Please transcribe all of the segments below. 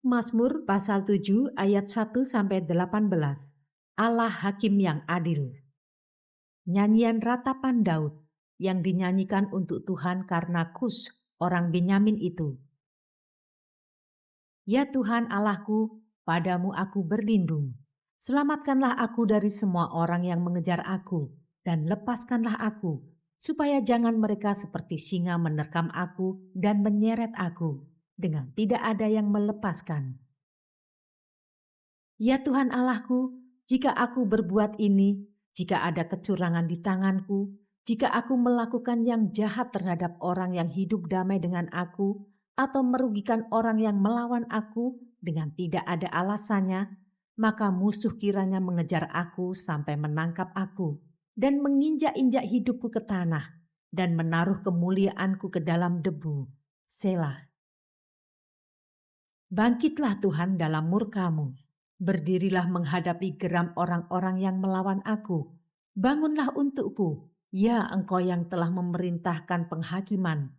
Mazmur pasal 7 ayat 1-18. Allah Hakim yang adil. Nyanyian ratapan Daud yang dinyanyikan untuk Tuhan karena Kus, orang Benyamin itu. Ya Tuhan Allahku, padamu aku berlindung. Selamatkanlah aku dari semua orang yang mengejar aku, dan lepaskanlah aku, supaya jangan mereka seperti singa menerkam aku dan menyeret aku, dengan tidak ada yang melepaskan. Ya Tuhan Allahku, jika aku berbuat ini, jika ada kecurangan di tanganku, jika aku melakukan yang jahat terhadap orang yang hidup damai dengan aku, atau merugikan orang yang melawan aku dengan tidak ada alasannya, maka musuh kiranya mengejar aku sampai menangkap aku, dan menginjak-injak hidupku ke tanah, dan menaruh kemuliaanku ke dalam debu. Selah. Bangkitlah Tuhan dalam murka-Mu. Berdirilah menghadapi geram orang-orang yang melawan aku. Bangunlah untukku, ya Engkau yang telah memerintahkan penghakiman.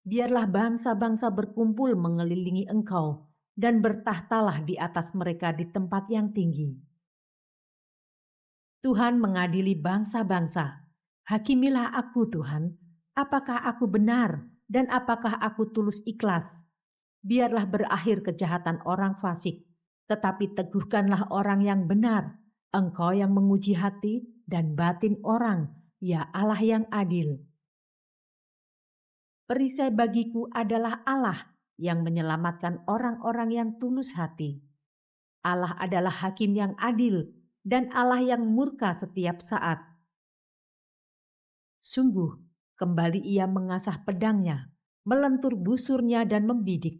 Biarlah bangsa-bangsa berkumpul mengelilingi Engkau, dan bertahtalah di atas mereka di tempat yang tinggi. Tuhan mengadili bangsa-bangsa. Hakimilah aku Tuhan, apakah aku benar dan apakah aku tulus ikhlas? Biarlah berakhir kejahatan orang fasik, tetapi teguhkanlah orang yang benar. Engkau yang menguji hati dan batin orang, ya Allah yang adil. Perisai bagiku adalah Allah yang menyelamatkan orang-orang yang tulus hati. Allah adalah hakim yang adil dan Allah yang murka setiap saat. Sungguh, kembali ia mengasah pedangnya, melentur busurnya dan membidik.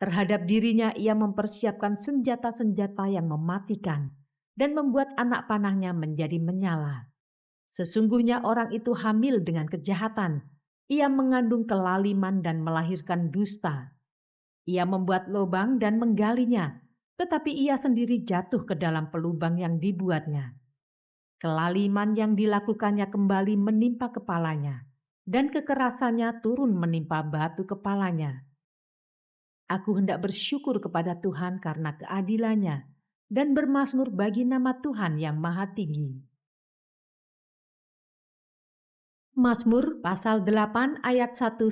Terhadap dirinya ia mempersiapkan senjata-senjata yang mematikan dan membuat anak panahnya menjadi menyala. Sesungguhnya orang itu hamil dengan kejahatan. Ia mengandung kelaliman dan melahirkan dusta. Ia membuat lubang dan menggalinya, tetapi ia sendiri jatuh ke dalam pelubang yang dibuatnya. Kelaliman yang dilakukannya kembali menimpa kepalanya, dan kekerasannya turun menimpa batu kepalanya. Aku hendak bersyukur kepada Tuhan karena keadilannya dan bermazmur bagi nama Tuhan yang Maha Tinggi. Mazmur pasal 8 ayat 1-10.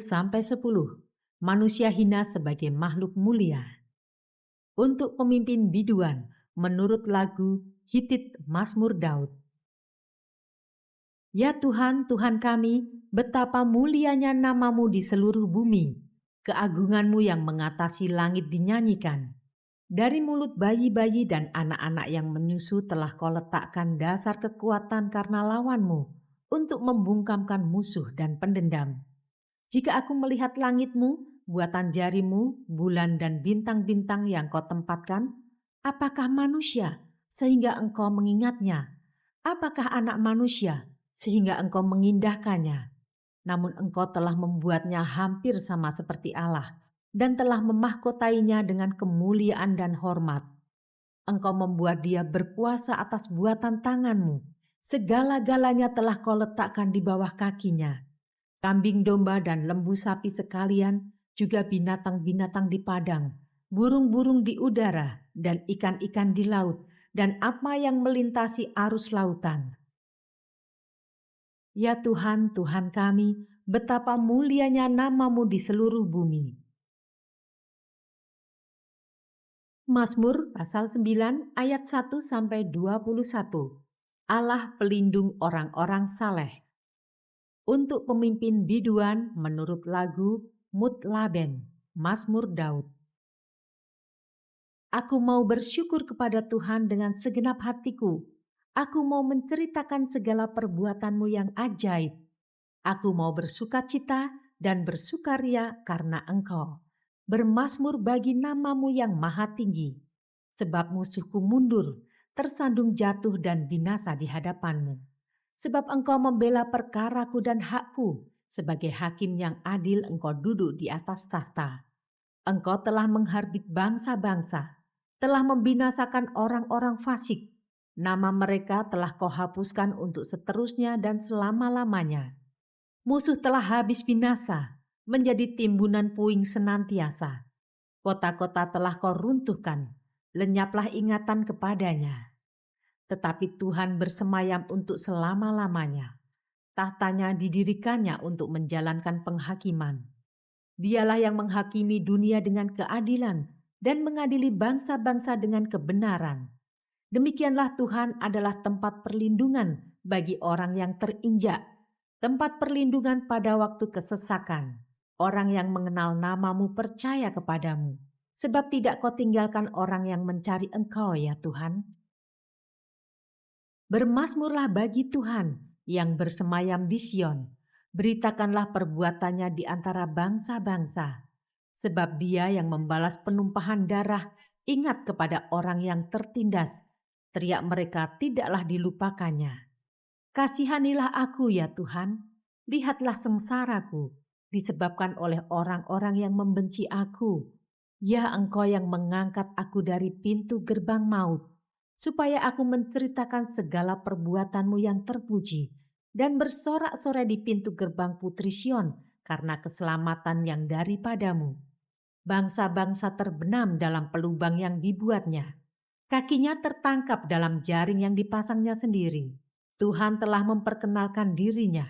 Manusia hina sebagai makhluk mulia. Untuk pemimpin biduan menurut lagu Hitit Mazmur Daud. Ya Tuhan, Tuhan kami, betapa mulianya nama-Mu di seluruh bumi. Keagungan-Mu yang mengatasi langit dinyanyikan. Dari mulut bayi-bayi dan anak-anak yang menyusu telah Kau letakkan dasar kekuatan karena lawan-Mu untuk membungkamkan musuh dan pendendam. Jika aku melihat langit-Mu, buatan jari-Mu, bulan dan bintang-bintang yang Kau tempatkan, apakah manusia sehingga Engkau mengingatnya? Apakah anak manusia sehingga Engkau mengindahkannya? Namun Engkau telah membuatnya hampir sama seperti Allah dan telah memahkotainya dengan kemuliaan dan hormat. Engkau membuat dia berkuasa atas buatan tangan-Mu. Segala-galanya telah Kau letakkan di bawah kakinya. Kambing domba dan lembu sapi sekalian, juga binatang-binatang di padang, burung-burung di udara, dan ikan-ikan di laut, dan apa yang melintasi arus lautan. Ya Tuhan, Tuhan kami, betapa mulianya nama-Mu di seluruh bumi. Mazmur pasal 9 ayat 1-21. Allah pelindung orang-orang saleh. Untuk pemimpin biduan menurut lagu Mutlaben, Mazmur Daud. Aku mau bersyukur kepada Tuhan dengan segenap hatiku. Aku mau menceritakan segala perbuatan-Mu yang ajaib. Aku mau bersukacita dan bersukaria karena Engkau. Bermazmur bagi nama-Mu yang maha tinggi. Sebab musuhku mundur, tersandung jatuh dan binasa di hadapan-Mu. Sebab Engkau membela perkaraku dan hakku. Sebagai hakim yang adil Engkau duduk di atas tahta. Engkau telah mengharbit bangsa-bangsa, telah membinasakan orang-orang fasik. Nama mereka telah Kau hapuskan untuk seterusnya dan selama-lamanya. Musuh telah habis binasa, menjadi timbunan puing senantiasa. Kota-kota telah kau runtuhkan, lenyaplah ingatan kepadanya. Tetapi Tuhan bersemayam untuk selama-lamanya. Tahtanya didirikannya untuk menjalankan penghakiman. Dialah yang menghakimi dunia dengan keadilan dan mengadili bangsa-bangsa dengan kebenaran. Demikianlah Tuhan adalah tempat perlindungan bagi orang yang terinjak, tempat perlindungan pada waktu kesesakan. Orang yang mengenal namamu percaya kepadamu, sebab tidak kau tinggalkan orang yang mencari Engkau, ya Tuhan. Bermazmurlah bagi Tuhan yang bersemayam di Sion. Beritakanlah perbuatannya di antara bangsa-bangsa. Sebab Dia yang membalas penumpahan darah ingat kepada orang yang tertindas. Teriak mereka tidaklah dilupakannya. Kasihanilah aku, ya Tuhan. Lihatlah sengsaraku disebabkan oleh orang-orang yang membenci aku. Ya, Engkau yang mengangkat aku dari pintu gerbang maut, supaya aku menceritakan segala perbuatanmu yang terpuji dan bersorak-sorai di pintu gerbang Putri Sion karena keselamatan yang daripadamu. Bangsa-bangsa terbenam dalam pelubang yang dibuatnya. Kakinya tertangkap dalam jaring yang dipasangnya sendiri. Tuhan telah memperkenalkan dirinya.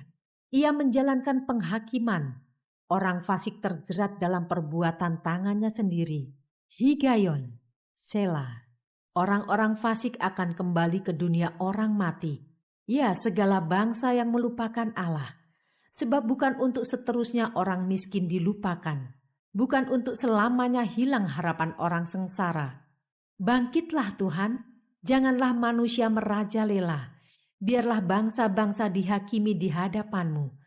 Ia menjalankan penghakiman. Orang fasik terjerat dalam perbuatan tangannya sendiri. Higayon, Selah. Orang-orang fasik akan kembali ke dunia orang mati. Ya, segala bangsa yang melupakan Allah. Sebab bukan untuk seterusnya orang miskin dilupakan. Bukan untuk selamanya hilang harapan orang sengsara. Bangkitlah Tuhan, janganlah manusia merajalela. Biarlah bangsa-bangsa dihakimi di hadapan-Mu.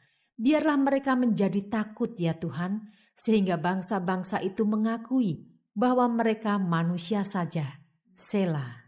Biarlah mereka menjadi takut ya Tuhan, sehingga bangsa-bangsa itu mengakui bahwa mereka manusia saja. Selah.